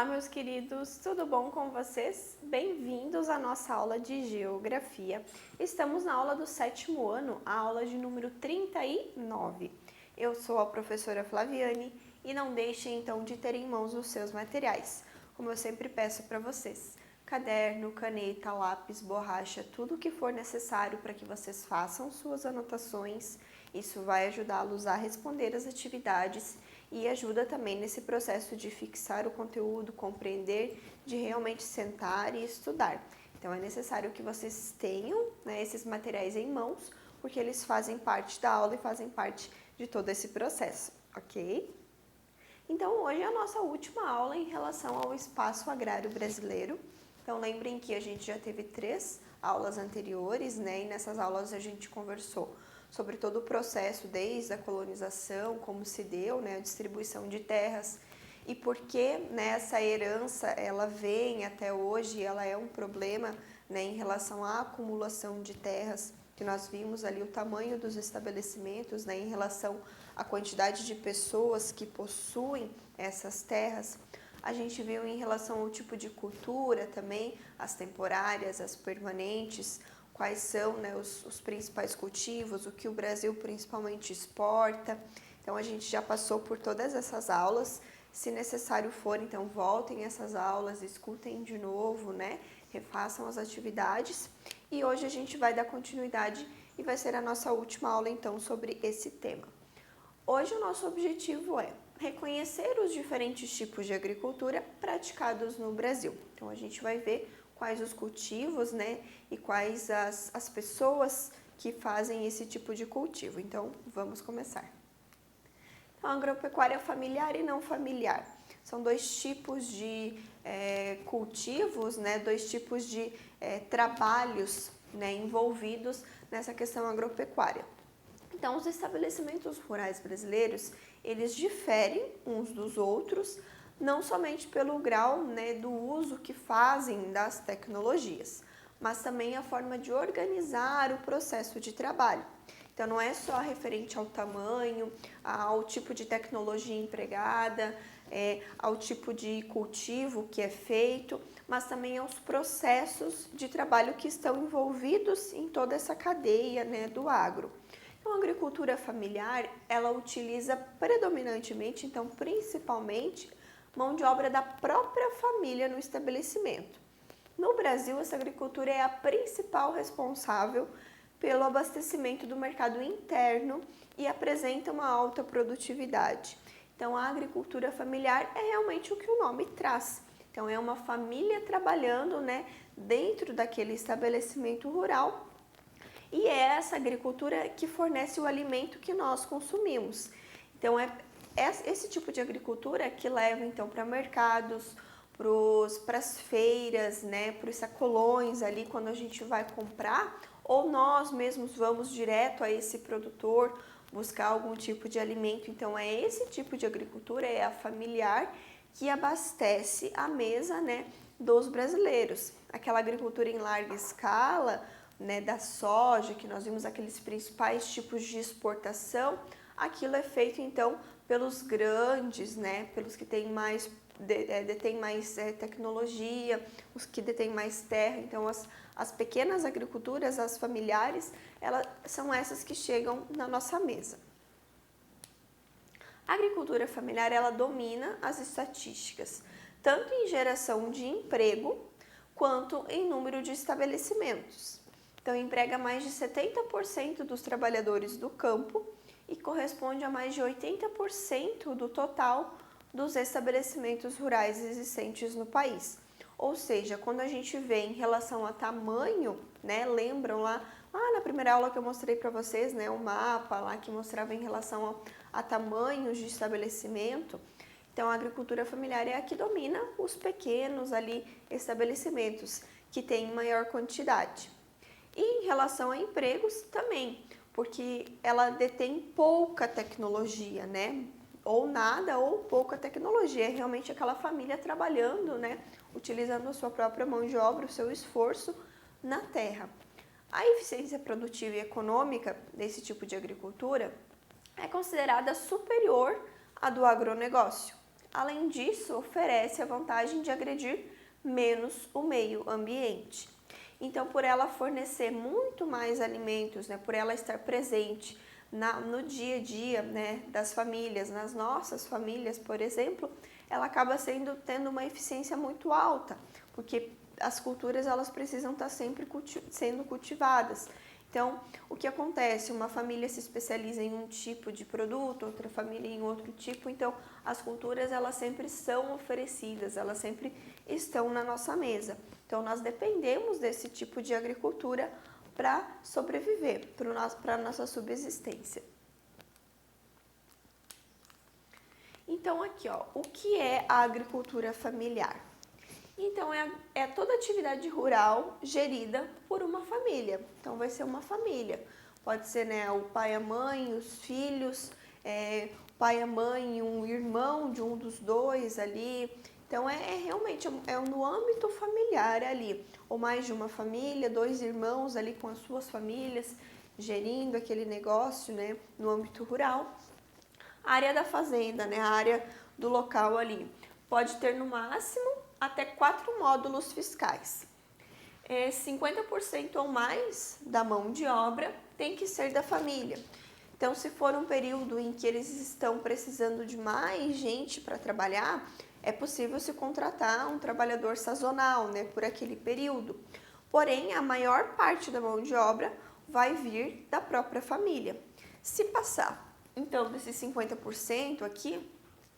Olá, meus queridos, tudo bom com vocês? Bem-vindos à nossa aula de Geografia. Estamos na aula do 7º ano, a aula de número 39. Eu sou a professora Flaviane e não deixem então de ter em mãos os seus materiais, como eu sempre peço para vocês. Caderno, caneta, lápis, borracha, tudo o que for necessário para que vocês façam suas anotações. Isso vai ajudá-los a responder as atividades e ajuda também nesse processo de fixar o conteúdo, compreender, de realmente sentar e estudar. Então é necessário que vocês tenham, esses materiais em mãos, porque eles fazem parte da aula e fazem parte de todo esse processo, ok? Então hoje é a nossa última aula em relação ao espaço agrário brasileiro. Então lembrem que a gente já teve 3 aulas anteriores, e nessas aulas a gente conversou sobre todo o processo desde a colonização, como se deu, a distribuição de terras e por que essa herança ela vem até hoje, ela é um problema em relação à acumulação de terras, que nós vimos ali o tamanho dos estabelecimentos em relação à quantidade de pessoas que possuem essas terras. A gente viu em relação ao tipo de cultura também, as temporárias, as permanentes, quais são os principais cultivos, o que o Brasil principalmente exporta. Então a gente já passou por todas essas aulas. Se necessário for, então voltem essas aulas, escutem de novo, refaçam as atividades. E hoje a gente vai dar continuidade e vai ser a nossa última aula então sobre esse tema. Hoje o nosso objetivo é reconhecer os diferentes tipos de agricultura praticados no Brasil. Então a gente vai ver quais os cultivos, e quais as pessoas que fazem esse tipo de cultivo. Então vamos começar. Então, a agropecuária familiar e não familiar. São 2 tipos de cultivos, 2 tipos de trabalhos envolvidos nessa questão agropecuária. Então, os estabelecimentos rurais brasileiros, eles diferem uns dos outros, não somente pelo grau do uso que fazem das tecnologias, mas também a forma de organizar o processo de trabalho. Então, não é só referente ao tamanho, ao tipo de tecnologia empregada, ao tipo de cultivo que é feito, mas também aos processos de trabalho que estão envolvidos em toda essa cadeia do agro. Então, a agricultura familiar, ela utiliza predominantemente, então principalmente, mão de obra da própria família no estabelecimento. No Brasil, essa agricultura é a principal responsável pelo abastecimento do mercado interno e apresenta uma alta produtividade. Então, a agricultura familiar é realmente o que o nome traz. Então, é uma família trabalhando, dentro daquele estabelecimento rural. E é essa agricultura que fornece o alimento que nós consumimos. Então, é esse tipo de agricultura que leva então para mercados, para as feiras, para os sacolões ali quando a gente vai comprar, ou nós mesmos vamos direto a esse produtor buscar algum tipo de alimento. Então, é esse tipo de agricultura, é a familiar, que abastece a mesa dos brasileiros. Aquela agricultura em larga escala, da soja, que nós vimos aqueles principais tipos de exportação, aquilo é feito então pelos grandes, pelos que têm mais, detêm mais tecnologia, os que detêm mais terra. Então as pequenas agriculturas, as familiares, elas são essas que chegam na nossa mesa. A agricultura familiar, ela domina as estatísticas, tanto em geração de emprego, quanto em número de estabelecimentos. Então, emprega mais de 70% dos trabalhadores do campo e corresponde a mais de 80% do total dos estabelecimentos rurais existentes no país. Ou seja, quando a gente vê em relação a tamanho, lembram lá na primeira aula que eu mostrei para vocês, o mapa lá que mostrava em relação a tamanhos de estabelecimento. Então, a agricultura familiar é a que domina os pequenos ali estabelecimentos, que têm maior quantidade. E em relação a empregos também, porque ela detém pouca tecnologia, ou nada ou pouca tecnologia, é realmente aquela família trabalhando, utilizando a sua própria mão de obra, o seu esforço na terra. A eficiência produtiva e econômica desse tipo de agricultura é considerada superior à do agronegócio. Além disso, oferece a vantagem de agredir menos o meio ambiente. Então, por ela fornecer muito mais alimentos, né, por ela estar presente no dia a dia, né, das famílias, nas nossas famílias, por exemplo, ela acaba tendo uma eficiência muito alta, porque as culturas elas precisam estar sempre sendo cultivadas. Então, o que acontece? Uma família se especializa em um tipo de produto, outra família em outro tipo, então as culturas elas sempre são oferecidas, elas sempre estão na nossa mesa. Então, nós dependemos desse tipo de agricultura para sobreviver, para a nossa subsistência. Então, aqui, ó, o que é a agricultura familiar? Então, é toda atividade rural gerida por uma família. Então, vai ser uma família. Pode ser, né, o pai, a mãe, os filhos, o pai, a mãe e um irmão de um dos dois ali. Então, realmente no âmbito familiar ali. Ou mais de uma família, dois irmãos ali com as suas famílias, gerindo aquele negócio, né, no âmbito rural. A área da fazenda, né, a área do local ali, pode ter no máximo até 4 módulos fiscais. 50% ou mais da mão de obra tem que ser da família. Então, se for um período em que eles estão precisando de mais gente para trabalhar, é possível se contratar um trabalhador sazonal, né, por aquele período. Porém, a maior parte da mão de obra vai vir da própria família. Se passar, então, desses 50% aqui,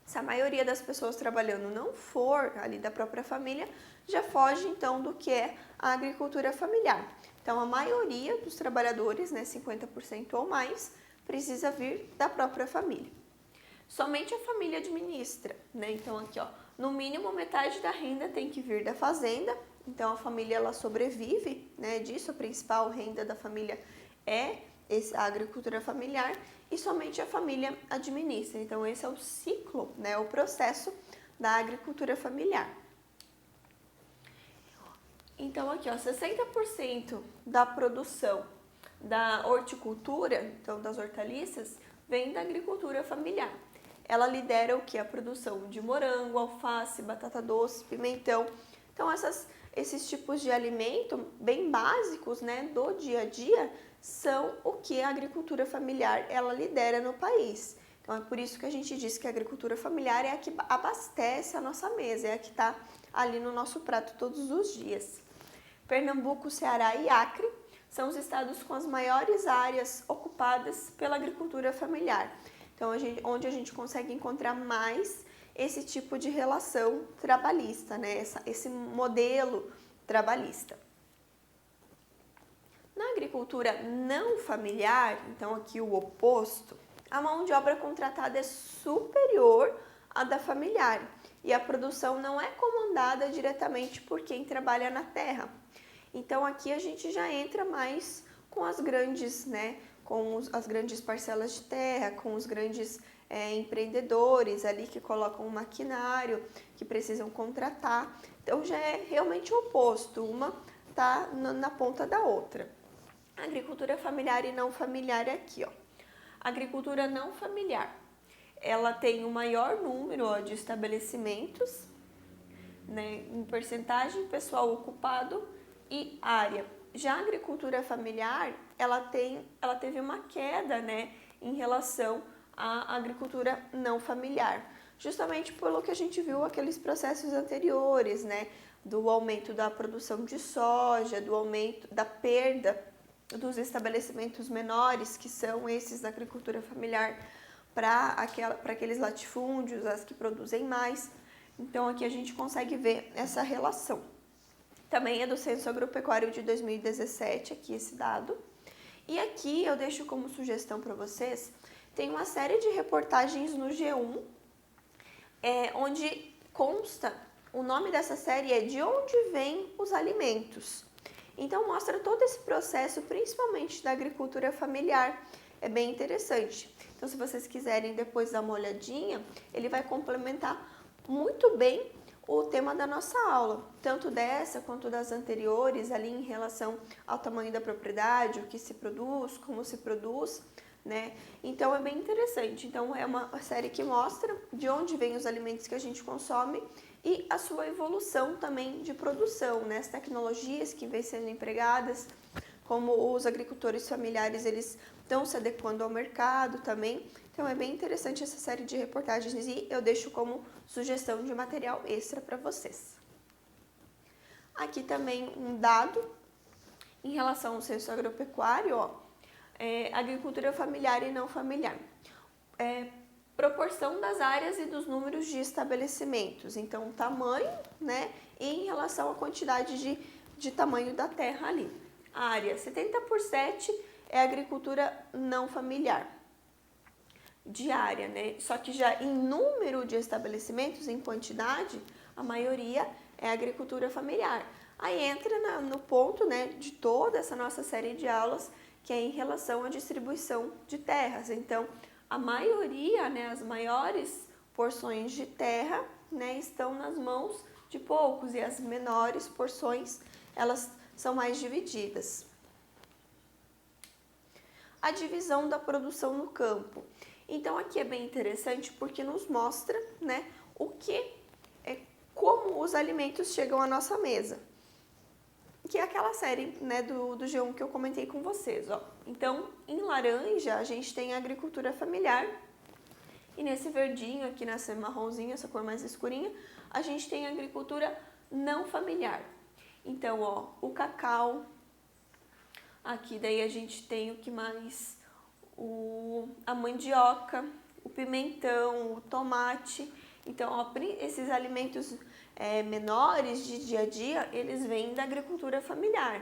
se a maioria das pessoas trabalhando não for ali da própria família, já foge então do que é a agricultura familiar. Então, a maioria dos trabalhadores, né, 50% ou mais, precisa vir da própria família. Somente a família administra, né? Então, aqui, ó, no mínimo metade da renda tem que vir da fazenda. Então, a família ela sobrevive, né, disso. A principal renda da família é a agricultura familiar e somente a família administra. Então, esse é o ciclo, né, o processo da agricultura familiar. Então, aqui, ó, 60% da produção da horticultura, então das hortaliças, vem da agricultura familiar. Ela lidera o que? A produção de morango, alface, batata doce, pimentão. Então, esses tipos de alimento bem básicos, né, do dia a dia, são o que a agricultura familiar ela lidera no país. Então, é por isso que a gente diz que a agricultura familiar é a que abastece a nossa mesa, é a que está ali no nosso prato todos os dias. Pernambuco, Ceará e Acre são os estados com as maiores áreas ocupadas pela agricultura familiar. Então, onde a gente consegue encontrar mais esse tipo de relação trabalhista, né? Esse modelo trabalhista. Na agricultura não familiar, então aqui o oposto, a mão de obra contratada é superior à da familiar e a produção não é comandada diretamente por quem trabalha na terra. Então aqui a gente já entra mais com as grandes, né, as grandes parcelas de terra, com os grandes empreendedores ali que colocam um maquinário, que precisam contratar. Então já é realmente o oposto, uma está na ponta da outra. Agricultura familiar e não familiar é aqui, ó. Agricultura não familiar, ela tem o maior número de estabelecimentos, né, em porcentagem, pessoal ocupado e área. Já a agricultura familiar, ela teve uma queda, né, em relação à agricultura não familiar, justamente pelo que a gente viu aqueles processos anteriores, né, do aumento da produção de soja, do aumento da perda dos estabelecimentos menores, que são esses da agricultura familiar, para aqueles latifúndios, as que produzem mais. Então, aqui a gente consegue ver essa relação. Também é do Censo Agropecuário de 2017, aqui esse dado. E aqui eu deixo como sugestão para vocês, tem uma série de reportagens no G1, onde consta, o nome dessa série é De Onde Vêm os Alimentos. Então, mostra todo esse processo, principalmente da agricultura familiar. É bem interessante. Então, se vocês quiserem depois dar uma olhadinha, ele vai complementar muito bem o tema da nossa aula, tanto dessa quanto das anteriores, ali em relação ao tamanho da propriedade, o que se produz, como se produz. né? Então é bem interessante. Então é uma série que mostra de onde vêm os alimentos que a gente consome e a sua evolução também de produção, né? As tecnologias que vêm sendo empregadas, como os agricultores familiares eles estão se adequando ao mercado também. Então é bem interessante essa série de reportagens e eu deixo como sugestão de material extra para vocês. Aqui também um dado em relação ao censo agropecuário, ó, agricultura familiar e não familiar. Proporção das áreas e dos números de estabelecimentos, então o tamanho, né, e em relação à quantidade de tamanho da terra ali. A área 70% é agricultura não familiar, diária, né? Só que já em número de estabelecimentos, em quantidade, a maioria é agricultura familiar. Aí entra no ponto, né, de toda essa nossa série de aulas, que é em relação à distribuição de terras. Então, a maioria, né, as maiores porções de terra, né, estão nas mãos de poucos e as menores porções, elas são mais divididas. A divisão da produção no campo. Então aqui é bem interessante porque nos mostra, né, como os alimentos chegam à nossa mesa. Que é aquela série, né, do G1 que eu comentei com vocês, ó. Então, em laranja, a gente tem a agricultura familiar. E nesse verdinho aqui, nessa marronzinha, essa cor mais escurinha, a gente tem a agricultura não familiar. Então, ó, o cacau. Aqui daí a gente tem o que mais? A mandioca, o pimentão, o tomate. Então, ó, esses alimentos menores de dia a dia, eles vêm da agricultura familiar.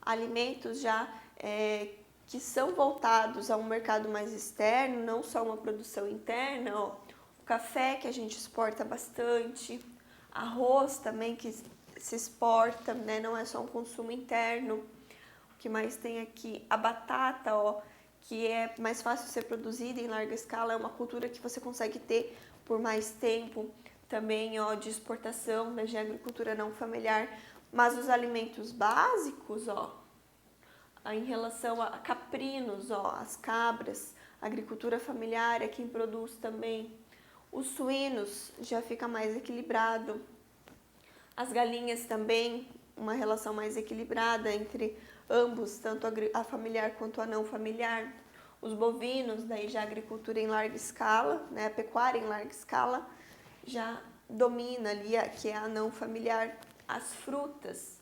Alimentos já que são voltados a um mercado mais externo, não só uma produção interna, ó, o café que a gente exporta bastante, arroz também que se exporta, né, não é só um consumo interno. O que mais tem aqui? A batata, ó, que é mais fácil ser produzida em larga escala, é uma cultura que você consegue ter por mais tempo, também ó, de exportação, né, de agricultura não familiar, mas os alimentos básicos, ó, em relação a caprinos, ó, as cabras, a agricultura familiar é quem produz também, os suínos já fica mais equilibrado, as galinhas também, uma relação mais equilibrada entre ambos, tanto a familiar quanto a não familiar. Os bovinos, daí já a agricultura em larga escala, né, a pecuária em larga escala, já domina ali, que é a não familiar. As frutas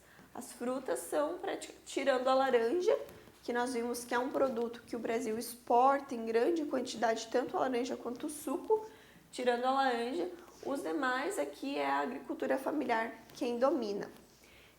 são, tirando a laranja, que nós vimos que é um produto que o Brasil exporta em grande quantidade, tanto a laranja quanto o suco, tirando a laranja, os demais aqui é a agricultura familiar quem domina.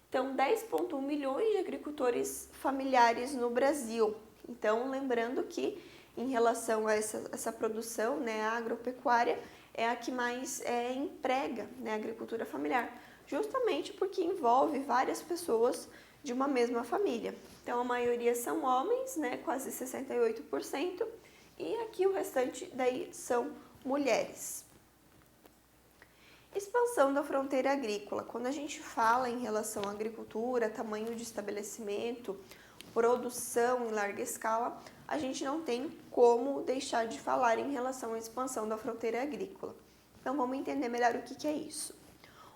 Então, 10,1 milhões de agricultores familiares no Brasil. Então, lembrando que em relação a essa produção, né, a agropecuária é a que mais emprega, né, a agricultura familiar, justamente porque envolve várias pessoas de uma mesma família. Então, a maioria são homens, né, quase 68%, e aqui o restante daí são mulheres. Expansão da fronteira agrícola. Quando a gente fala em relação à agricultura, tamanho de estabelecimento, produção em larga escala, a gente não tem como deixar de falar em relação à expansão da fronteira agrícola. Então vamos entender melhor o que é isso.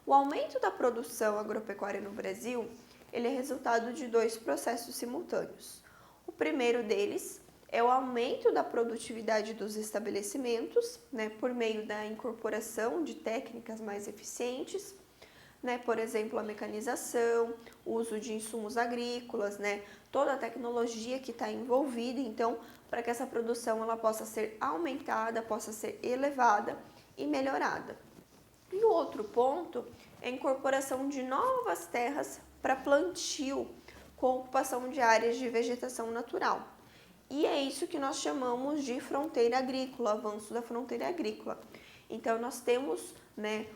O aumento da produção agropecuária no Brasil, ele é resultado de dois processos simultâneos. O primeiro deles é o aumento da produtividade dos estabelecimentos, né, por meio da incorporação de técnicas mais eficientes, né, por exemplo, a mecanização, o uso de insumos agrícolas, né, toda a tecnologia que está envolvida, então, para que essa produção ela possa ser aumentada, possa ser elevada e melhorada. E o outro ponto é a incorporação de novas terras para plantio, com ocupação de áreas de vegetação natural. E é isso que nós chamamos de fronteira agrícola, avanço da fronteira agrícola. Então, nós temos, né,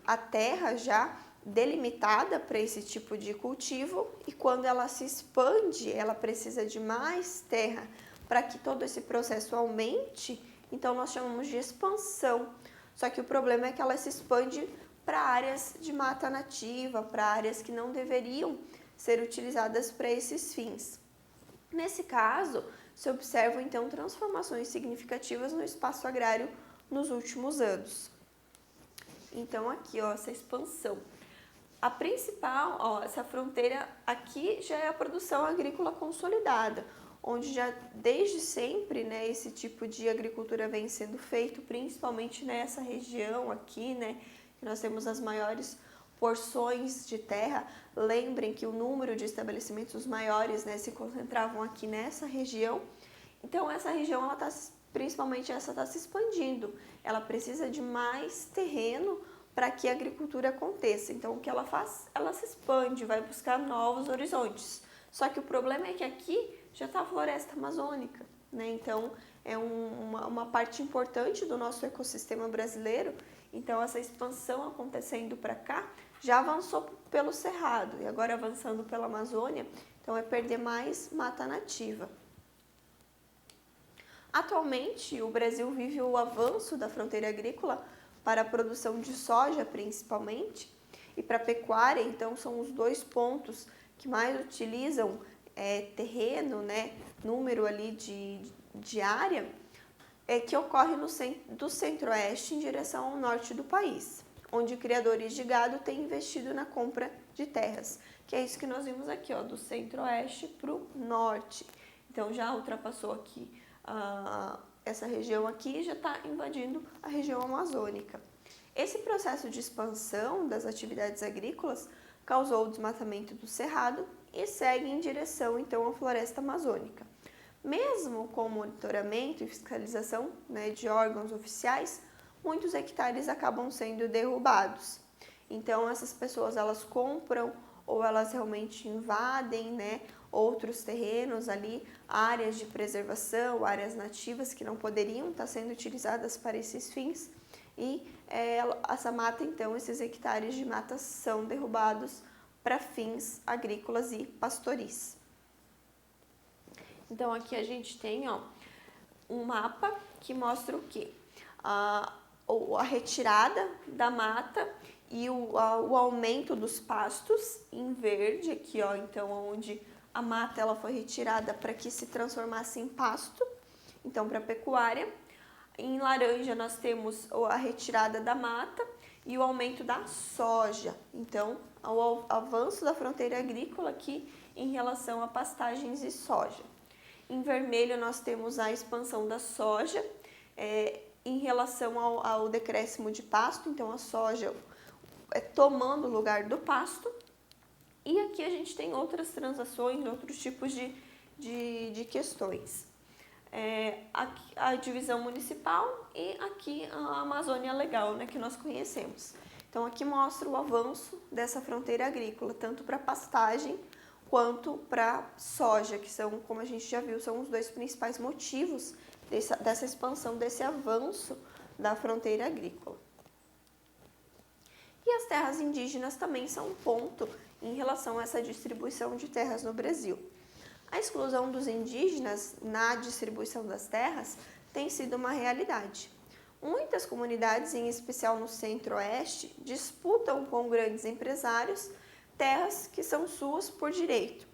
a terra já delimitada para esse tipo de cultivo e quando ela se expande, ela precisa de mais terra para que todo esse processo aumente, então nós chamamos de expansão. Só que o problema é que ela se expande para áreas de mata nativa, para áreas que não deveriam ser utilizadas para esses fins. Nesse caso, se observam então transformações significativas no espaço agrário nos últimos anos. Então aqui, ó, essa expansão. A principal, ó, essa fronteira aqui já é a produção agrícola consolidada, onde já desde sempre, né, esse tipo de agricultura vem sendo feito, principalmente nessa região aqui, né, que nós temos as maiores porções de terra. Lembrem que o número de estabelecimentos maiores, né, se concentravam aqui nessa região. Então essa região, ela tá, principalmente essa, está se expandindo. Ela precisa de mais terreno para que a agricultura aconteça. Então o que ela faz? Ela se expande, vai buscar novos horizontes. Só que o problema é que aqui já está a floresta amazônica, né? Então é uma parte importante do nosso ecossistema brasileiro. Então essa expansão acontecendo para cá já avançou pelo Cerrado e agora avançando pela Amazônia, então é perder mais mata nativa. Atualmente, o Brasil vive o avanço da fronteira agrícola para a produção de soja, principalmente, e para a pecuária. Então são os dois pontos que mais utilizam terreno, né, número ali de área, que ocorre do centro-oeste em direção ao norte do país, onde criadores de gado têm investido na compra de terras, que é isso que nós vimos aqui, ó, do centro-oeste para o norte. Então já ultrapassou aqui essa região aqui, já está invadindo a região amazônica. Esse processo de expansão das atividades agrícolas causou o desmatamento do cerrado e segue em direção então à floresta amazônica. Mesmo com monitoramento e fiscalização, né, de órgãos oficiais, muitos hectares acabam sendo derrubados. Então essas pessoas, elas compram ou elas realmente invadem, né, outros terrenos ali, áreas de preservação, áreas nativas que não poderiam estar sendo utilizadas para esses fins, e essa mata, então, esses hectares de mata são derrubados para fins agrícolas e pastoris. Então aqui a gente tem, ó, um mapa que mostra o quê? A retirada da mata e o aumento dos pastos em verde aqui, ó, então onde a mata ela foi retirada para que se transformasse em pasto, então para pecuária. Em laranja nós temos a retirada da mata e o aumento da soja, então o avanço da fronteira agrícola aqui em relação a pastagens e soja. Em vermelho nós temos a expansão da soja em relação ao decréscimo de pasto, então a soja tomando o lugar do pasto. E aqui a gente tem outras transações, outros tipos de questões. Aqui a divisão municipal e aqui a Amazônia Legal, né, que nós conhecemos. Então aqui mostra o avanço dessa fronteira agrícola, tanto para pastagem quanto para soja, que são, como a gente já viu, são os dois principais motivos dessa expansão, desse avanço da fronteira agrícola. E as terras indígenas também são um ponto em relação a essa distribuição de terras no Brasil. A exclusão dos indígenas na distribuição das terras tem sido uma realidade. Muitas comunidades, em especial no centro-oeste, disputam com grandes empresários terras que são suas por direito.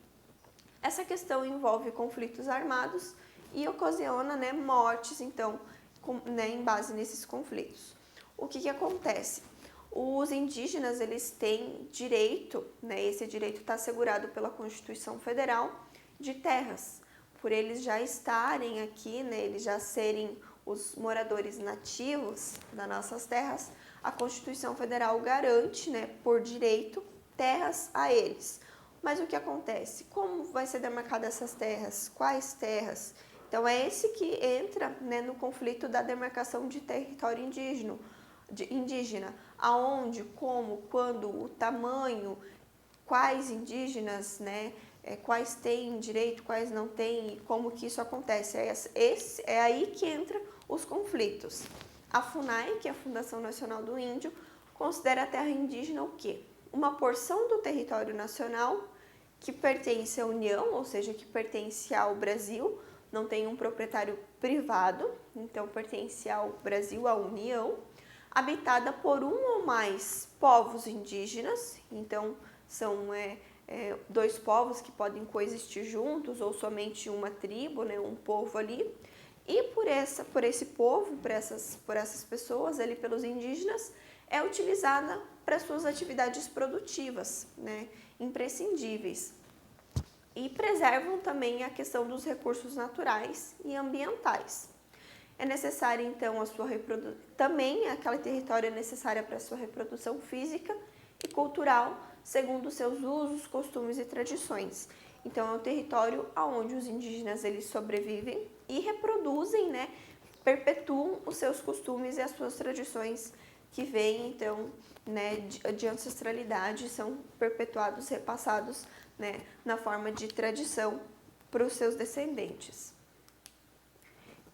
Essa questão envolve conflitos armados e ocasiona, né, mortes, então, em base nesses conflitos. O que acontece? Os indígenas, eles têm direito, né, esse direito está assegurado pela Constituição Federal, de terras, por eles já estarem aqui, né, eles já serem os moradores nativos das nossas terras. A Constituição Federal garante, né, por direito, terras a eles. Mas o que acontece? Como vai ser demarcada essas terras? Quais terras? Então é esse que entra, né, no conflito da demarcação de território indígena. Aonde, como, quando, o tamanho, quais indígenas, né, quais têm direito, quais não têm, e como que isso acontece. É aí que entra os conflitos. A FUNAI, que é a Fundação Nacional do Índio, considera a terra indígena o quê? Uma porção do território nacional que pertence à União, ou seja, que pertence ao Brasil, não tem um proprietário privado, então pertence ao Brasil, à União, habitada por um ou mais povos indígenas, então são dois povos que podem coexistir juntos ou somente uma tribo, né, um povo ali. E por esse povo, por essas pessoas ali, pelos indígenas, é utilizada para suas atividades produtivas, né, imprescindíveis. E preservam também a questão dos recursos naturais e ambientais. É necessária, então, a sua reprodução. Também aquele território é necessário para a sua reprodução física e cultural, segundo os seus usos, costumes e tradições. Então, é um território onde os indígenas eles sobrevivem e reproduzem, né, perpetuam os seus costumes e as suas tradições que vêm, então, né, de ancestralidade, são perpetuados, repassados, né, na forma de tradição para os seus descendentes.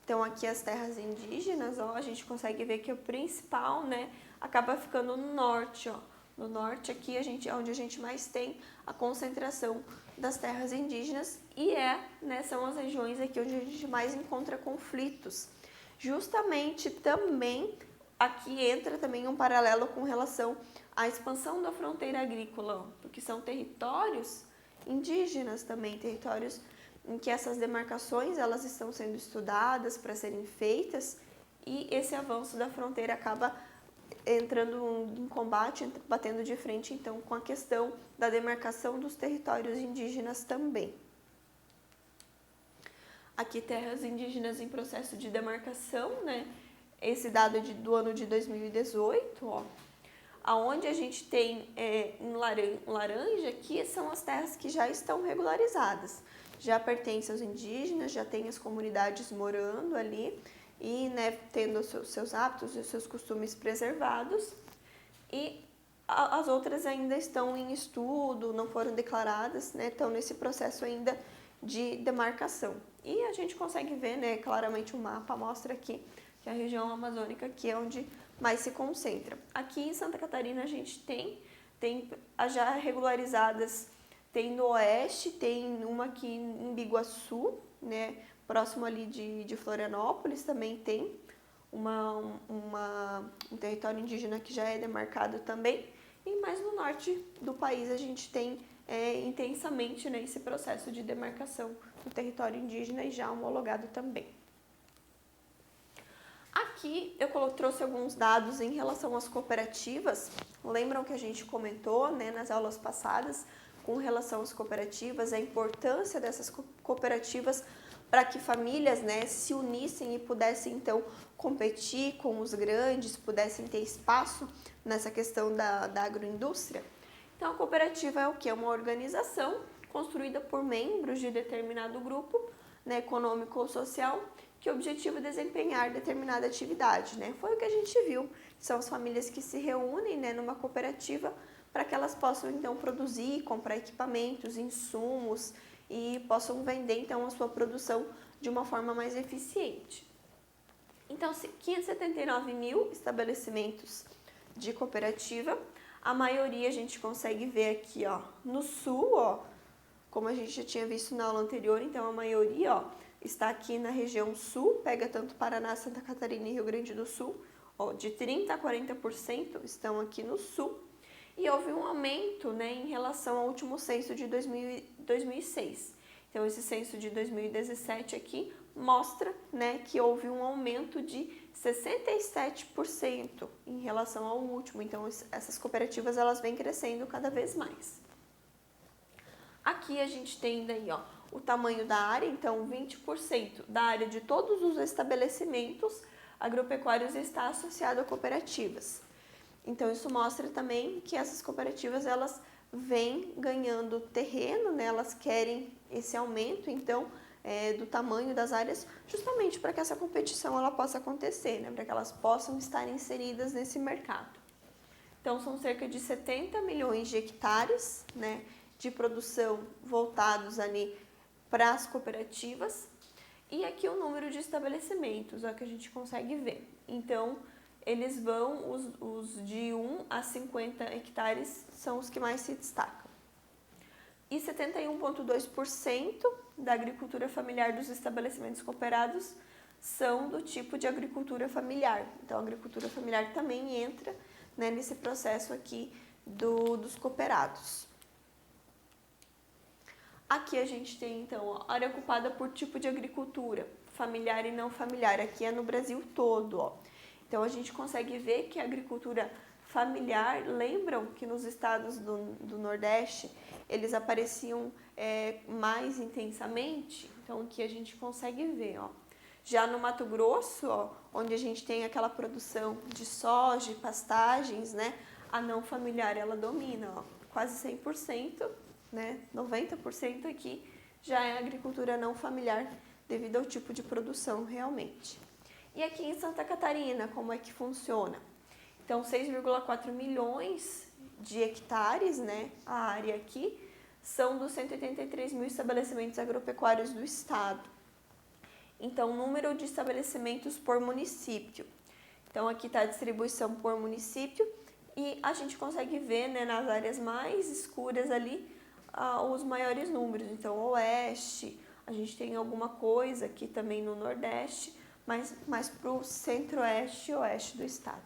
Então, aqui as terras indígenas, ó, a gente consegue ver que o principal, né, acaba ficando no norte, ó. No norte aqui é onde a gente mais tem a concentração das terras indígenas e né, são as regiões aqui onde a gente mais encontra conflitos. Justamente também aqui entra também um paralelo com relação à expansão da fronteira agrícola, ó, porque são territórios indígenas também, territórios em que essas demarcações elas estão sendo estudadas para serem feitas e esse avanço da fronteira acaba entrando em combate, batendo de frente então com a questão da demarcação dos territórios indígenas também. Aqui terras indígenas em processo de demarcação, né? Esse dado do ano de 2018, ó, aonde a gente tem em laranja aqui são as terras que já estão regularizadas, já pertencem aos indígenas, já tem as comunidades morando ali e, né, tendo os seus hábitos e os seus costumes preservados, e as outras ainda estão em estudo, não foram declaradas, né, estão nesse processo ainda de demarcação. E a gente consegue ver, né, claramente o mapa mostra aqui que a região amazônica aqui é onde mais se concentra. Aqui em Santa Catarina a gente tem as já regularizadas, tem no oeste, tem uma aqui em Biguaçu, né, próximo ali de Florianópolis, também tem um território indígena que já é demarcado também, e mais no norte do país a gente tem intensamente, né, esse processo de demarcação do território indígena e já homologado também. Aqui eu trouxe alguns dados em relação às cooperativas. Lembram que a gente comentou, né, nas aulas passadas com relação às cooperativas, a importância dessas cooperativas para que famílias, né, se unissem e pudessem então competir com os grandes, pudessem ter espaço nessa questão da agroindústria. Então a cooperativa é o que? É uma organização construída por membros de determinado grupo, né, econômico ou social, que o objetivo é desempenhar determinada atividade, né? Foi o que a gente viu, são as famílias que se reúnem, né, numa cooperativa para que elas possam então produzir, comprar equipamentos, insumos e possam vender então a sua produção de uma forma mais eficiente. Então, 579 mil estabelecimentos de cooperativa, a maioria a gente consegue ver aqui, ó, no sul, ó, como a gente já tinha visto na aula anterior, então a maioria, ó, está aqui na região sul, pega tanto Paraná, Santa Catarina e Rio Grande do Sul, ó, de 30% a 40% estão aqui no sul. E houve um aumento, né, em relação ao último censo de 2006. Então, esse censo de 2017 aqui mostra, né, que houve um aumento de 67% em relação ao último. Então, essas cooperativas elas vêm crescendo cada vez mais. Aqui a gente tem daí, ó, o tamanho da área, então 20% da área de todos os estabelecimentos agropecuários está associado a cooperativas. Então, isso mostra também que essas cooperativas, elas vêm ganhando terreno, né? Elas querem esse aumento, então, do tamanho das áreas, justamente para que essa competição ela possa acontecer, né? Para que elas possam estar inseridas nesse mercado. Então, são cerca de 70 milhões de hectares, né, de produção voltados ali para as cooperativas. E aqui o número de estabelecimentos, é o que a gente consegue ver. Então, eles vão, os de 1 a 50 hectares são os que mais se destacam. E 71,2% da agricultura familiar dos estabelecimentos cooperados são do tipo de agricultura familiar. Então, a agricultura familiar também entra, né, nesse processo aqui dos cooperados. Aqui a gente tem, então, ó, área ocupada por tipo de agricultura, familiar e não familiar. Aqui é no Brasil todo, ó. Então, a gente consegue ver que a agricultura familiar, lembram que nos estados do Nordeste, eles apareciam mais intensamente? Então, aqui a gente consegue ver, ó. Já no Mato Grosso, ó, onde a gente tem aquela produção de soja e pastagens, né? A não familiar, ela domina, ó, quase 100%, né? 90% aqui já é agricultura não familiar devido ao tipo de produção realmente. E aqui em Santa Catarina, como é que funciona? Então, 6,4 milhões de hectares, né? A área aqui são dos 183 mil estabelecimentos agropecuários do estado. Então, número de estabelecimentos por município. Então, aqui está a distribuição por município e a gente consegue ver, né, nas áreas mais escuras ali os maiores números. Então, oeste, a gente tem alguma coisa aqui também no nordeste, mas mais para o centro-oeste e oeste do estado.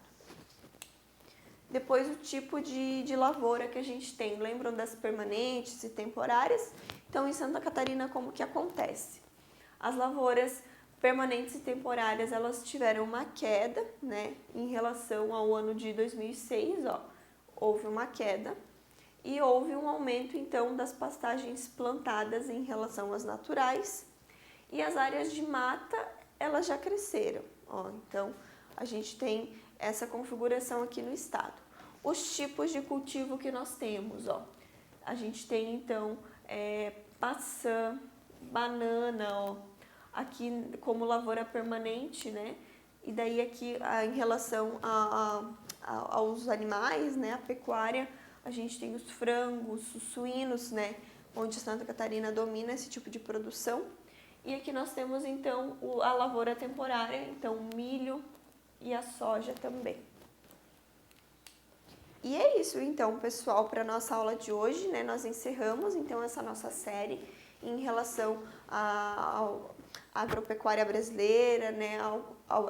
Depois, o tipo de lavoura que a gente tem. Lembram das permanentes e temporárias? Então, em Santa Catarina, como que acontece? As lavouras permanentes e temporárias, elas tiveram uma queda, né, em relação ao ano de 2006, ó, houve uma queda, e houve um aumento, então, das pastagens plantadas em relação às naturais, e as áreas de mata, elas já cresceram, ó, então, a gente tem essa configuração aqui no estado. Os tipos de cultivo que nós temos, ó, a gente tem, então, maçã, banana, ó, aqui como lavoura permanente, né? E daí aqui em relação aos animais, né? A pecuária, a gente tem os frangos, os suínos, né? Onde Santa Catarina domina esse tipo de produção. E aqui nós temos então a lavoura temporária, então o milho e a soja também. E é isso então, pessoal, para a nossa aula de hoje, né? Nós encerramos então essa nossa série em relação à agropecuária brasileira, né?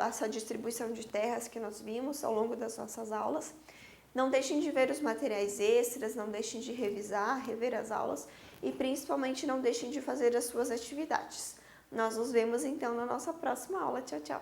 Essa distribuição de terras que nós vimos ao longo das nossas aulas. Não deixem de ver os materiais extras, não deixem de rever as aulas e principalmente não deixem de fazer as suas atividades. Nós nos vemos então na nossa próxima aula. Tchau, tchau!